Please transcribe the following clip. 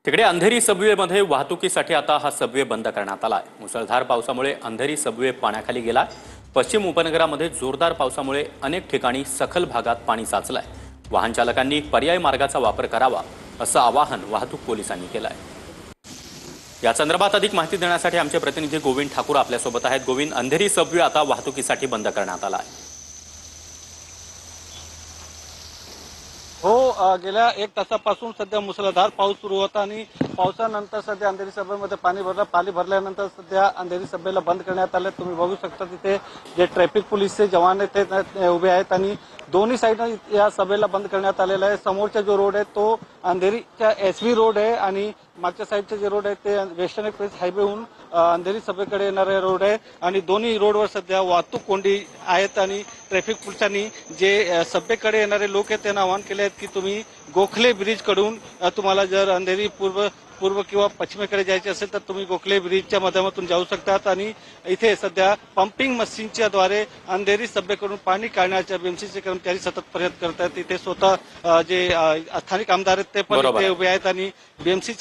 तिकडे अंधेरी सबवेमध्ये वाहतुकीसाठी आता हा सबवे बंद करण्यात आला आहे। मुसळधार पावसामुळे अंधेरी सबवे पाण्याखाली गेला। पश्चिम उपनगरामध्ये जोरदार पावसामुळे अनेक ठिकाणी सखल भागात पाणी साचलंय। वाहन चालकांनी पर्यायी मार्गाचा वापर करावा असं आवाहन वाहतूक पोलिसांनी केलं आहे। या संदर्भात अधिक माहिती देण्यासाठी आमचे प्रतिनिधी गोविंद ठाकूर आपल्यासोबत आहेत। गोविंद, अंधेरी सबवे आता वाहतुकीसाठी बंद करण्यात आला आहे। हो, गेल्या एक तासापासून सध्या मुसळधार पाऊस सुरू होता आणि पावसानंतर सध्या अंधेरी सबवेमध्ये पाणी भरल्यानंतर सध्या अंधेरी सबवेला बंद करण्यात आले। तुम्ही बघू शकता तिथे जे ट्रॅफिक पोलीसचे जवान आहेत ते उभे आहेत आणि दोन्ही साईडने या सबवेला बंद करण्यात आलेला आहे। समोरचा जो रोड आहे तो अंधेरीचा SV रोड आहे आणि मागच्या साईडचे जे रोड आहे ते वेस्टर्न एक्सप्रेस हायवेहून अंधेरी सबवेकडे येणारे रोड आहे आणि दोन्ही रोडवर सध्या वाहतूक कोंडी आहेत आणि ट्रॅफिक पोलिसांनी जे सबवेकडे येणारे लोक आहेत त्यांना आवाहन केले आहेत की तुम्ही गोखले ब्रिज कडून तुम्हाला जर अंधेरी पूर्व किंवा पश्चिमेकडे जायचे असेल तर तुम्ही गोखले ब्रिजच्या माध्यमातून जाऊ शकतात आणि इथे सध्या पंपिंग मशीनच्या द्वारे अंधेरी सबवेकडून पाणी काढण्याच्या BMCचे कर्मचारी सतत प्रयत्न करत आहेत। इथे स्वतः जे स्थानिक आमदार आहेत ते पण इथे उभे आहेत आणि BMC